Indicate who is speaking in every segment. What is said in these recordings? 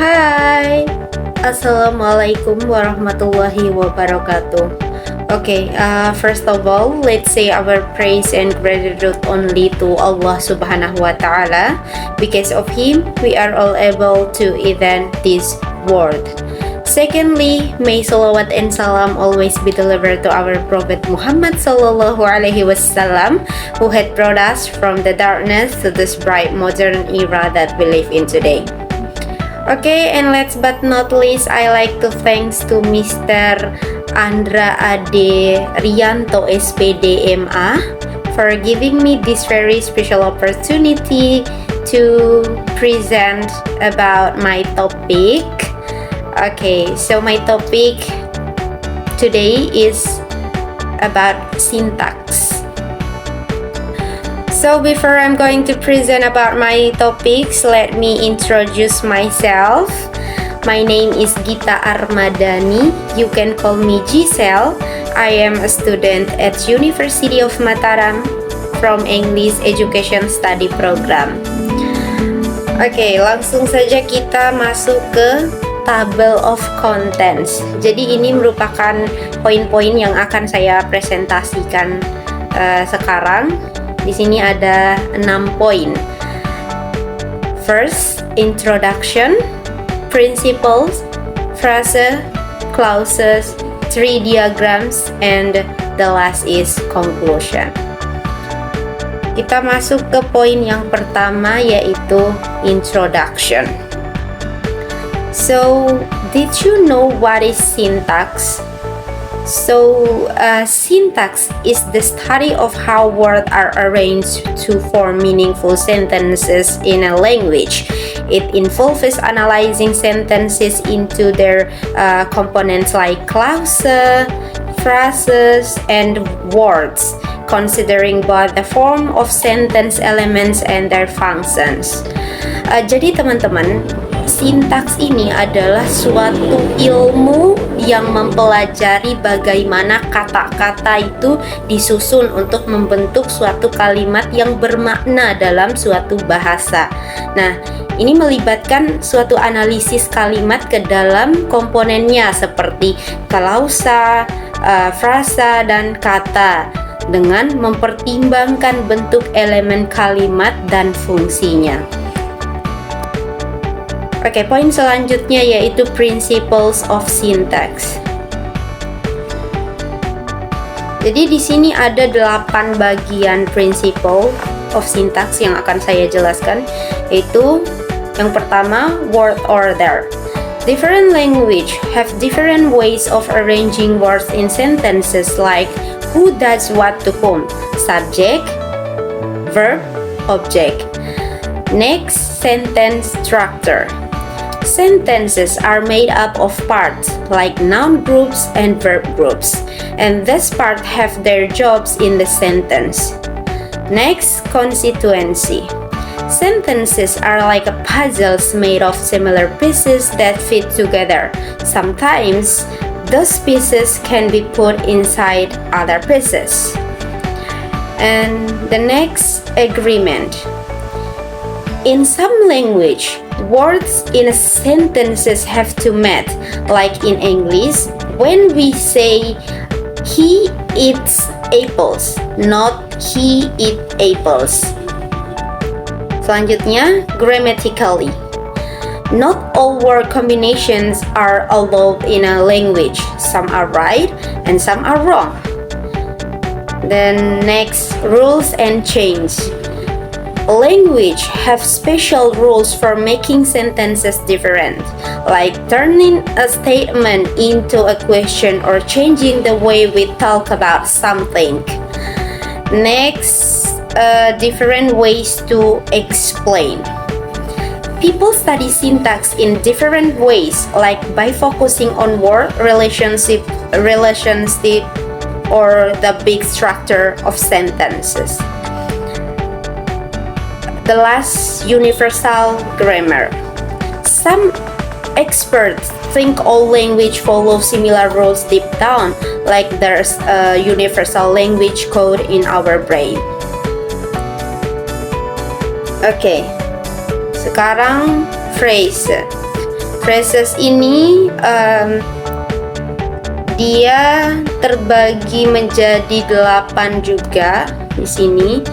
Speaker 1: Hai, Assalamualaikum warahmatullahi wabarakatuh. First of all, let's say our praise and gratitude only to Allah subhanahu wa ta'ala. Because of Him, we are all able to invent this world. Secondly, may salawat and salam always be delivered to our Prophet Muhammad sallallahu alaihi wasallam, who had brought us from the darkness to this bright modern era that we live in today. And last but not least, I like to thanks to Mr. Andra Ade Rianto SPD MA for giving me this very special opportunity to present about my topic. So my topic today is about syntax. So before I'm going to present about my topics, let me introduce myself. My name is Gita Armadani. You can call me Giselle. I am a student at University of Mataram from English Education Study Program. Langsung saja kita masuk ke table of contents. Jadi ini merupakan poin-poin yang akan saya presentasikan sekarang. Di sini ada 6 poin. First, introduction, principles, phrase, clauses, 3 diagrams, and the last is conclusion. Kita masuk ke poin yang pertama, yaitu introduction. So, did you know what is syntax? Syntax is the study of how words are arranged to form meaningful sentences in a language. It involves analyzing sentences into their components like clauses, phrases, and words, considering both the form of sentence elements and their functions. Jadi teman-teman, sintaks ini adalah suatu ilmu yang mempelajari bagaimana kata-kata itu disusun untuk membentuk suatu kalimat yang bermakna dalam suatu bahasa. Nah, ini melibatkan suatu analisis kalimat ke dalam komponennya seperti klausa, frasa, dan kata dengan mempertimbangkan bentuk elemen kalimat dan fungsinya. Poin selanjutnya yaitu principles of syntax. Jadi di sini ada 8 bagian principle of syntax yang akan saya jelaskan, yaitu yang pertama, word order. Different language have different ways of arranging words in sentences like who does what to whom, subject, verb, object. Next, sentence structure. Sentences are made up of parts like noun groups and verb groups, and these parts have their jobs in the sentence. Next, constituency. Sentences are like puzzles made of similar pieces that fit together. Sometimes, those pieces can be put inside other pieces. And the next, agreement. In some language, words in sentences have to match, like in English, when we say he eats apples, not he eat apples. Selanjutnya, grammatically. Not all word combinations are allowed in a language. Some are right and some are wrong. Then next, rules and change. Language have special rules for making sentences different, like turning a statement into a question or changing the way we talk about something. Next, different ways to explain. People study syntax in different ways, like by focusing on word relationship, or the big structure of sentences. The last, universal grammar. Some experts think all language follow similar rules deep down, like there's a universal language code in our brain. Sekarang phrase. Phrases ini dia terbagi menjadi 8 juga di sini,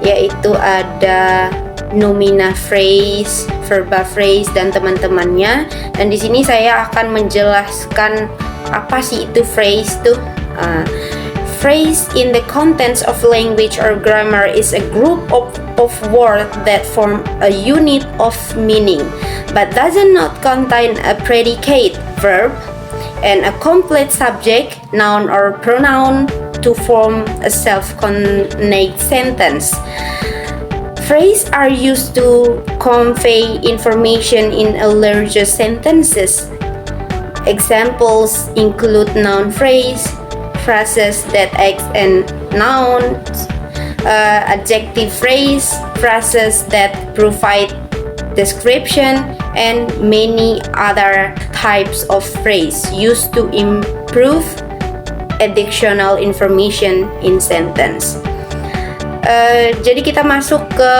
Speaker 1: yaitu ada nominal phrase, verbal phrase, dan teman-temannya. Dan di sini saya akan menjelaskan apa sih itu phrase tuh. Phrase in the contents of language or grammar is a group of words that form a unit of meaning, but does not contain a predicate, verb, and a complete subject, noun or pronoun to form a self-contained sentence. Phrases are used to convey information in a larger sentences. Examples include noun phrase, phrases that act as nouns, adjective phrase, phrases that provide description, and many other types of phrase used to improve additional information in sentence. Jadi kita masuk ke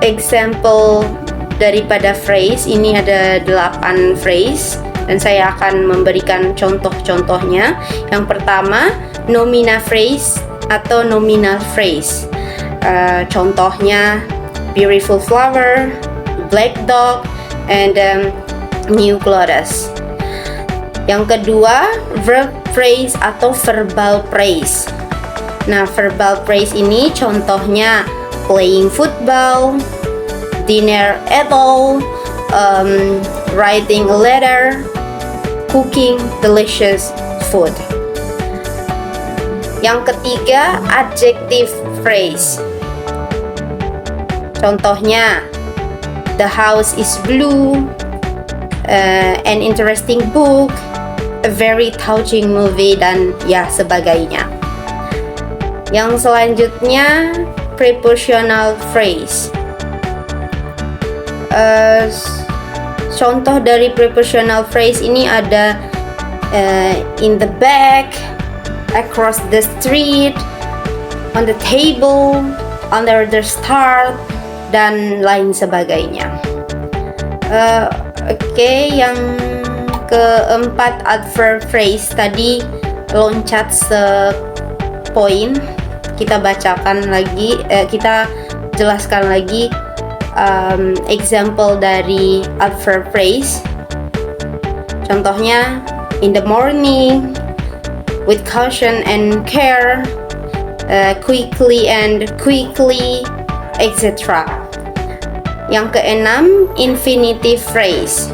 Speaker 1: example daripada phrase. Ini ada 8 phrase dan saya akan memberikan contoh-contohnya. Yang pertama, nominal phrase atau nominal phrase. Contohnya beautiful flower, black dog, and new clothes. Yang kedua, verb phrase atau verbal phrase. Nah, verbal phrase ini contohnya playing football, dinner at all, writing a letter, cooking delicious food. Yang ketiga, adjective phrase. Contohnya, the house is blue, an interesting book, a very touching movie, dan ya sebagainya. Yang selanjutnya, prepositional phrase. Contoh dari prepositional phrase ini ada in the back, across the street, on the table, under the start, dan lain sebagainya. Oke, yang keempat, adverb phrase. Tadi loncat sepoin, kita bacakan lagi, kita jelaskan lagi example dari adverb phrase. Contohnya, in the morning, with caution and care, quickly and quickly, etc. Yang keenam, infinitive phrase.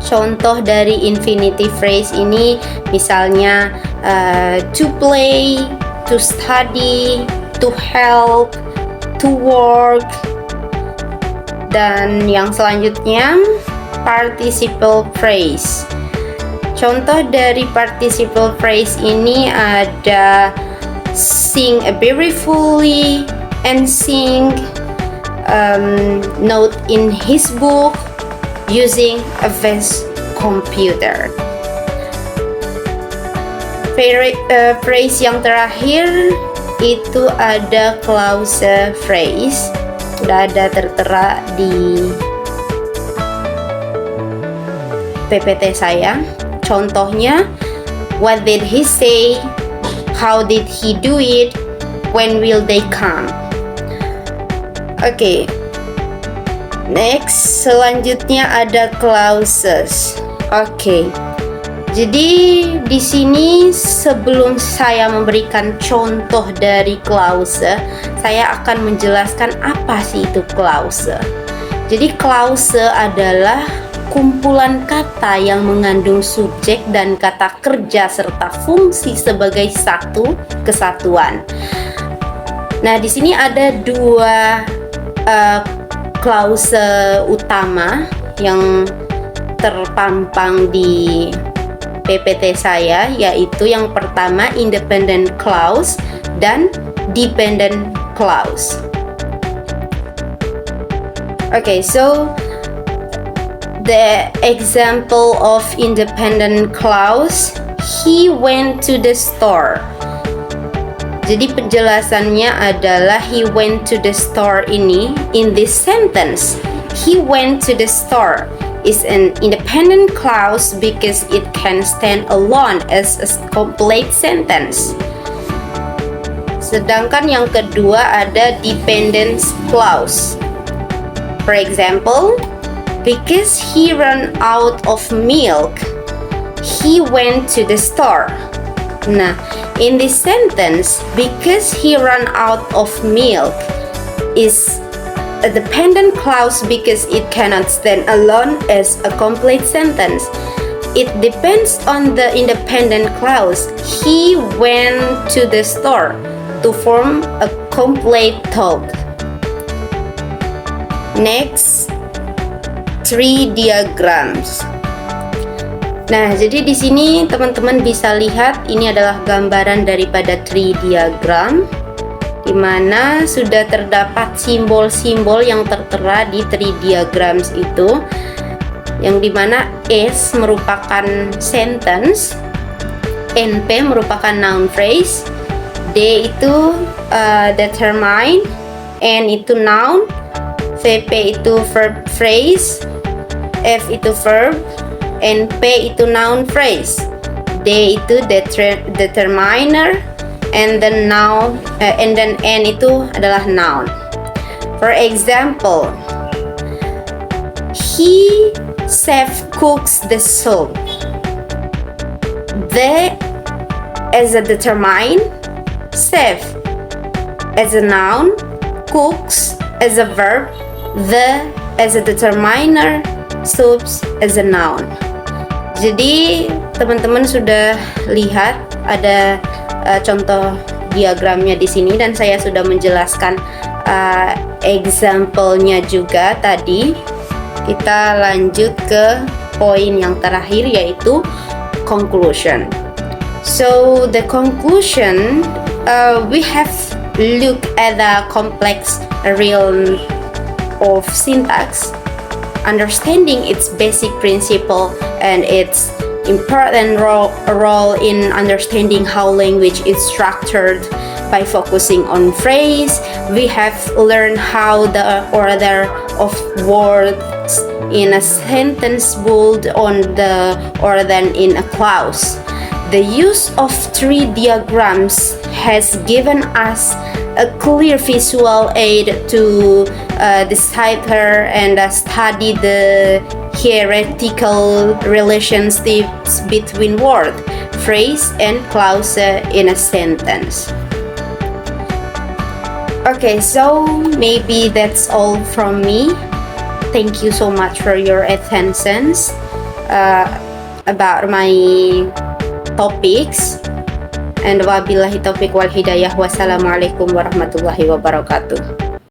Speaker 1: Contoh dari infinitive phrase ini misalnya to play, to study, to help, to work. Dan yang selanjutnya, participle phrase. Contoh dari participle phrase ini ada sing beautifully and sing, note in his book, using a vast computer. Phrase yang terakhir itu ada clause phrase. Sudah ada tertera di PPT saya. Contohnya, what did he say? How did he do it? When will they come? Oke. Next, selanjutnya ada clauses. Oke. Jadi di sini sebelum saya memberikan contoh dari clause, saya akan menjelaskan apa sih itu clause. Jadi clause adalah kumpulan kata yang mengandung subjek dan kata kerja serta fungsi sebagai satu kesatuan. Nah, di sini ada dua clause utama yang terpampang di PPT saya, yaitu yang pertama independent clause dan dependent clause. Okay, so the example of independent clause, he went to the store. Jadi penjelasannya adalah he went to the store ini in this sentence. He went to the store. is an independent clause because it can stand alone as a complete sentence. Sedangkan yang kedua ada dependence clause. For example, because he ran out of milk, he went to the store. Nah, in this sentence, because he ran out of milk is a dependent clause because it cannot stand alone as a complete sentence. It depends on the independent clause. He went to the store to form a complete thought. Next, tree diagrams. Nah, jadi di sini teman-teman bisa lihat ini adalah gambaran daripada tree diagram, di mana sudah terdapat simbol-simbol yang tertera di tree diagrams itu, yang dimana S merupakan sentence, NP merupakan noun phrase, D itu determine, N itu noun, VP itu verb phrase, F itu verb, NP itu noun phrase, D itu determiner, and then N itu adalah noun. For example, he chef cooks the soup. The as a determine, chef as a noun, cooks as a verb, the as a determiner, soups as a noun. Jadi teman-teman sudah lihat ada contoh diagramnya di sini, dan saya sudah menjelaskan example-nya juga tadi. Kita lanjut ke poin yang terakhir, yaitu conclusion. So the conclusion, we have looked at the complex realm of syntax, understanding its basic principle and its important role in understanding how language is structured. By focusing on phrase, we have learned how the order of words in a sentence build on the order in a clause. The use of tree diagrams has given us a clear visual aid to decipher and study the hierarchical relationships between word, phrase, and clause in a sentence. Okay, so maybe that's all from me. Thank you so much for your attention about my topics. And wabillahi taufiq wal hidayah. Wassalamualaikum warahmatullahi wabarakatuh.